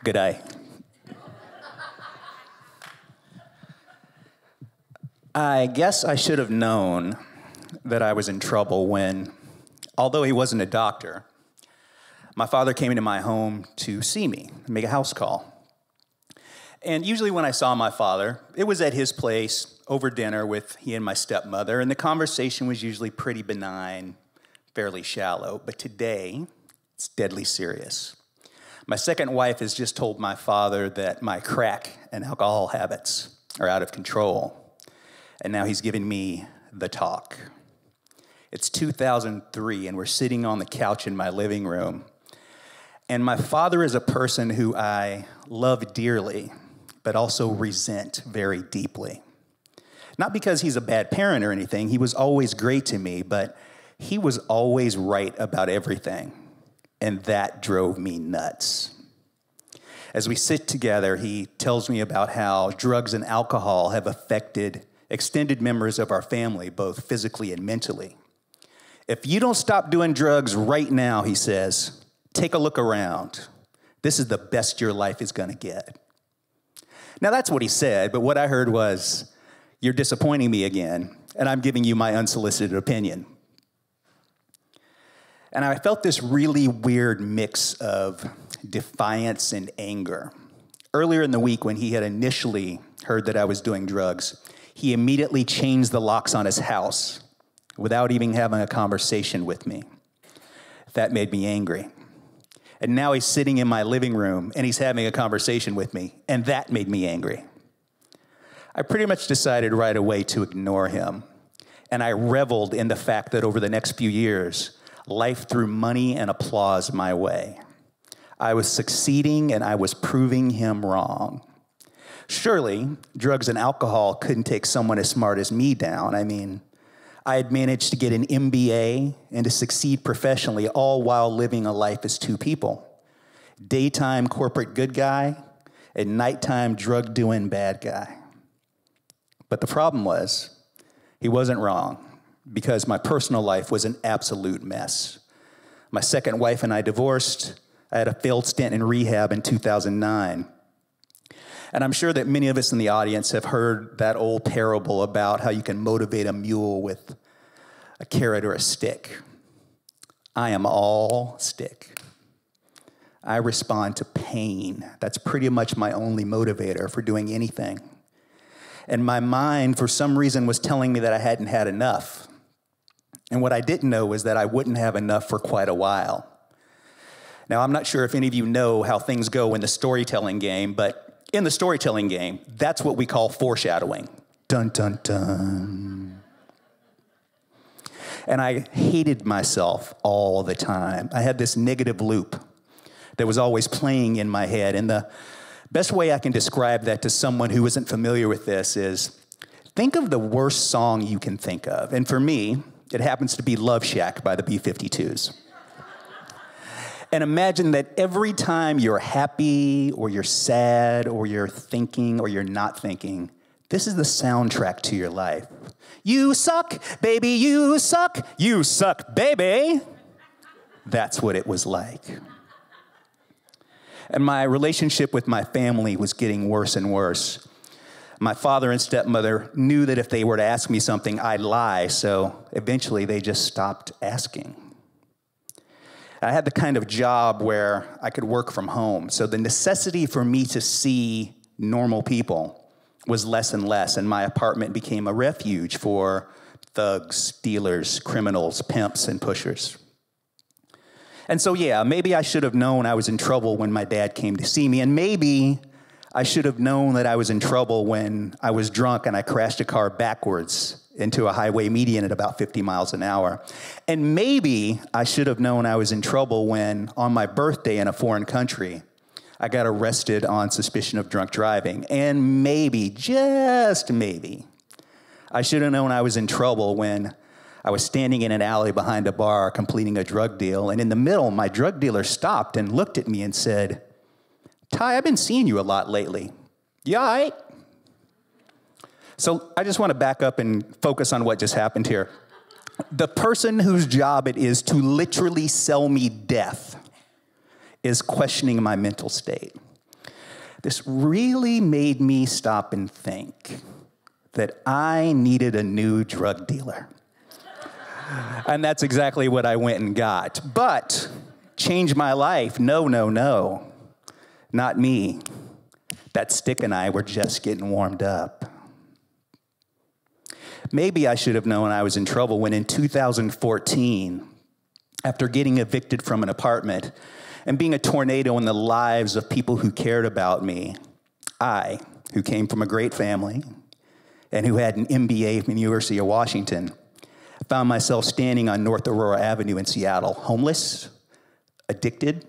Good day. I guess I should have known that I was in trouble when, although he wasn't a doctor, my father came into my home to see me, make a house call. And usually when I saw my father, it was at his place over dinner with he and my stepmother, and the conversation was usually pretty benign, fairly shallow. But today, it's deadly serious. My second wife has just told my father that my crack and alcohol habits are out of control. And now he's giving me the talk. It's 2003, and we're sitting on the couch in my living room. And my father is a person who I love dearly, but also resent very deeply. Not because he's a bad parent or anything. He was always great to me, but he was always right about everything. And that drove me nuts. As we sit together, he tells me about how drugs and alcohol have affected extended members of our family, both physically and mentally. If you don't stop doing drugs right now, he says, take a look around. This is the best your life is going to get. Now, that's what he said, but what I heard was, you're disappointing me again, and I'm giving you my unsolicited opinion. And I felt this really weird mix of defiance and anger. Earlier in the week, when he had initially heard that I was doing drugs, he immediately changed the locks on his house without even having a conversation with me. That made me angry. And now he's sitting in my living room and he's having a conversation with me, and that made me angry. I pretty much decided right away to ignore him. And I reveled in the fact that over the next few years, life threw money and applause my way. I was succeeding and I was proving him wrong. Surely, drugs and alcohol couldn't take someone as smart as me down. I mean, I had managed to get an MBA and to succeed professionally, all while living a life as two people. Daytime corporate good guy and nighttime drug-doing bad guy. But the problem was, he wasn't wrong, because my personal life was an absolute mess. My second wife and I divorced. I had a failed stint in rehab in 2009. And I'm sure that many of us in the audience have heard that old parable about how you can motivate a mule with a carrot or a stick. I am all stick. I respond to pain. That's pretty much my only motivator for doing anything. And my mind, for some reason, was telling me that I hadn't had enough. And what I didn't know was that I wouldn't have enough for quite a while. Now, I'm not sure if any of you know how things go in the storytelling game, but in the storytelling game, that's what we call foreshadowing. Dun, dun, dun. And I hated myself all the time. I had this negative loop that was always playing in my head. And the best way I can describe that to someone who isn't familiar with this is, think of the worst song you can think of. And for me, it happens to be Love Shack by the B-52s. And imagine that every time you're happy or you're sad or you're thinking or you're not thinking, this is the soundtrack to your life. You suck, baby, you suck, baby. That's what it was like. And my relationship with my family was getting worse and worse. My father and stepmother knew that if they were to ask me something, I'd lie, so eventually they just stopped asking. I had the kind of job where I could work from home, so the necessity for me to see normal people was less and less, and my apartment became a refuge for thugs, dealers, criminals, pimps, and pushers. And so, yeah, maybe I should have known I was in trouble when my dad came to see me, and maybe I should have known that I was in trouble when I was drunk and I crashed a car backwards into a highway median at about 50 miles an hour. And maybe I should have known I was in trouble when, on my birthday in a foreign country, I got arrested on suspicion of drunk driving. And maybe, just maybe, I should have known I was in trouble when I was standing in an alley behind a bar completing a drug deal, and in the middle, my drug dealer stopped and looked at me and said, "Ty, I've been seeing you a lot lately. You all right?" So I just want to back up and focus on what just happened here. The person whose job it is to literally sell me death is questioning my mental state. this really made me stop and think that I needed a new drug dealer. And that's exactly what I went and got. But change my life? No, not me. That stick and I were just getting warmed up. Maybe I should have known I was in trouble when in 2014, after getting evicted from an apartment and being a tornado in the lives of people who cared about me, I, who came from a great family and who had an MBA from the University of Washington, found myself standing on North Aurora Avenue in Seattle, homeless, addicted,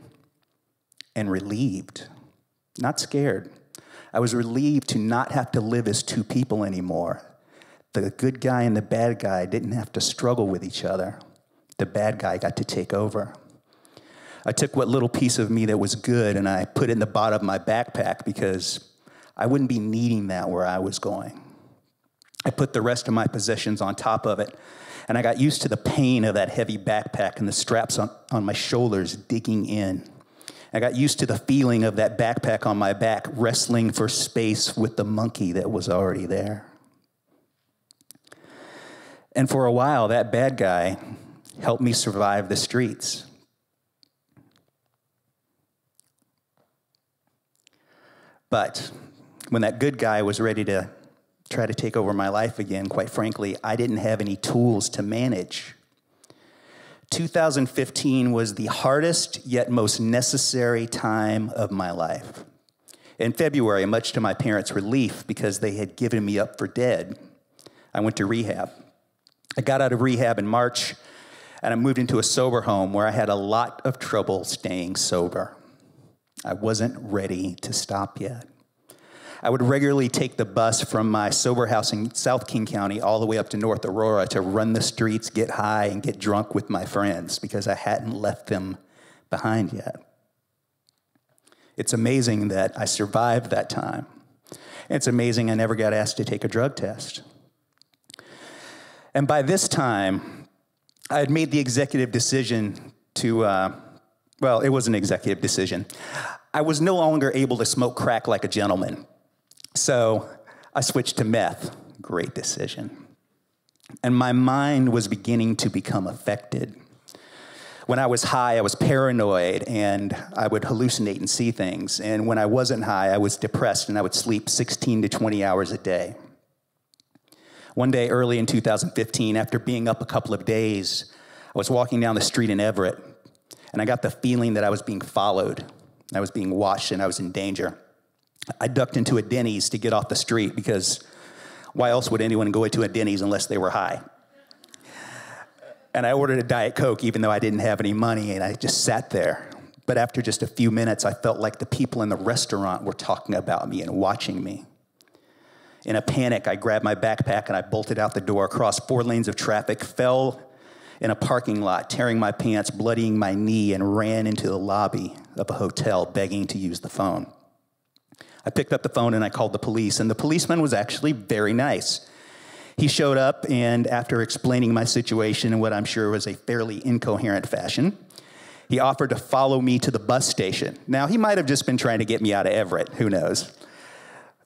and relieved. Not scared. I was relieved to not have to live as two people anymore. The good guy and the bad guy didn't have to struggle with each other. The bad guy got to take over. I took what little piece of me that was good and I put it in the bottom of my backpack because I wouldn't be needing that where I was going. I put the rest of my possessions on top of it, and I got used to the pain of that heavy backpack and the straps on my shoulders digging in. I got used to the feeling of that backpack on my back wrestling for space with the monkey that was already there. And for a while, that bad guy helped me survive the streets. But when that good guy was ready to try to take over my life again, quite frankly, I didn't have any tools to manage. 2015 was the hardest yet most necessary time of my life. In February, much to my parents' relief because they had given me up for dead, I went to rehab. I got out of rehab in March, and I moved into a sober home where I had a lot of trouble staying sober. I wasn't ready to stop yet. I would regularly take the bus from my sober house in South King County all the way up to North Aurora to run the streets, get high, and get drunk with my friends because I hadn't left them behind yet. It's amazing that I survived that time. It's amazing I never got asked to take a drug test. And by this time, I had made the executive decision to, well, it was an executive decision. I was no longer able to smoke crack like a gentleman. So I switched to meth. Great decision. And my mind was beginning to become affected. When I was high, I was paranoid, and I would hallucinate and see things. And when I wasn't high, I was depressed, and I would sleep 16 to 20 hours a day. One day early in 2015, after being up a couple of days, I was walking down the street in Everett, and I got the feeling that I was being followed. I was being watched, and I was in danger. I ducked into a Denny's to get off the street because why else would anyone go into a Denny's unless they were high? And I ordered a Diet Coke even though I didn't have any money, and I just sat there. But after just a few minutes, I felt like the people in the restaurant were talking about me and watching me. In a panic, I grabbed my backpack and I bolted out the door, across 4 lanes of traffic, fell in a parking lot, tearing my pants, bloodying my knee, and ran into the lobby of a hotel begging to use the phone. I picked up the phone and I called the police, and the policeman was actually very nice. He showed up, and after explaining my situation in what I'm sure was a fairly incoherent fashion, he offered to follow me to the bus station. Now, he might have just been trying to get me out of Everett, who knows?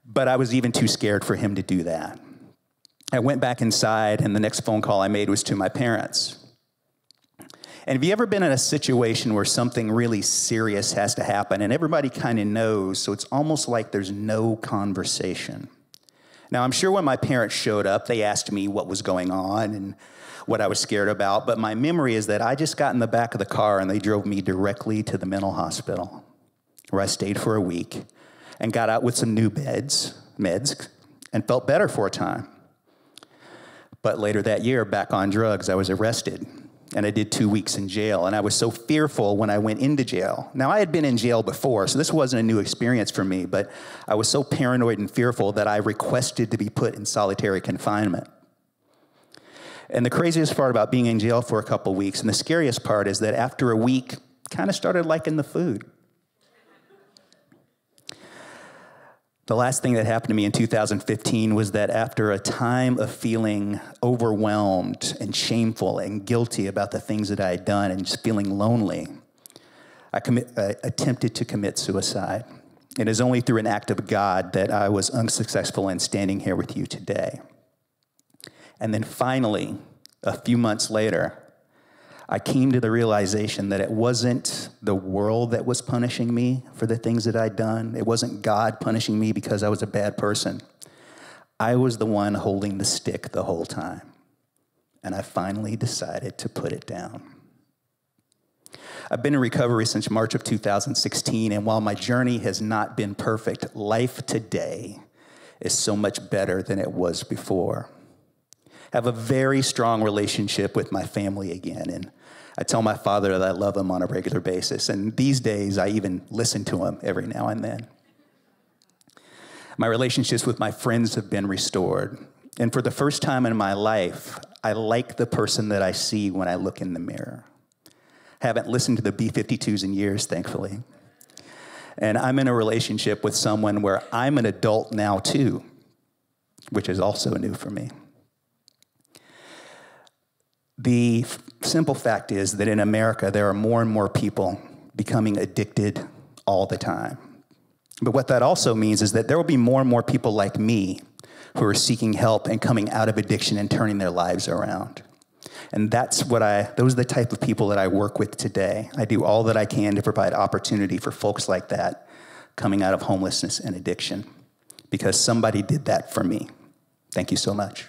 But I was even too scared for him to do that. I went back inside, and the next phone call I made was to my parents. And have you ever been in a situation where something really serious has to happen and everybody kind of knows, so it's almost like there's no conversation? Now, I'm sure when my parents showed up, they asked me what was going on and what I was scared about, but my memory is that I just got in the back of the car and they drove me directly to the mental hospital, where I stayed for a week and got out with some new meds, and felt better for a time. But later that year, back on drugs, I was arrested. And I did 2 weeks in jail, and I was so fearful when I went into jail. Now, I had been in jail before, so this wasn't a new experience for me, but I was so paranoid and fearful that I requested to be put in solitary confinement. And the craziest part about being in jail for a couple weeks, and the scariest part, is that after a week, kind of started liking the food. The last thing that happened to me in 2015 was that after a time of feeling overwhelmed and shameful and guilty about the things that I had done and just feeling lonely, I attempted to commit suicide. It is only through an act of God that I was unsuccessful in standing here with you today. And then finally, a few months later, I came to the realization that it wasn't the world that was punishing me for the things that I'd done. It wasn't God punishing me because I was a bad person. I was the one holding the stick the whole time. And I finally decided to put it down. I've been in recovery since March of 2016, and while my journey has not been perfect, life today is so much better than it was before. I have a very strong relationship with my family again, and I tell my father that I love him on a regular basis, and these days I even listen to him every now and then. My relationships with my friends have been restored, and for the first time in my life, I like the person that I see when I look in the mirror. I haven't listened to the B-52s in years, thankfully. And I'm in a relationship with someone where I'm an adult now too, which is also new for me. The simple fact is that in America, there are more and more people becoming addicted all the time. But what that also means is that there will be more and more people like me who are seeking help and coming out of addiction and turning their lives around. And those are the type of people that I work with today. I do all that I can to provide opportunity for folks like that coming out of homelessness and addiction, because somebody did that for me. Thank you so much.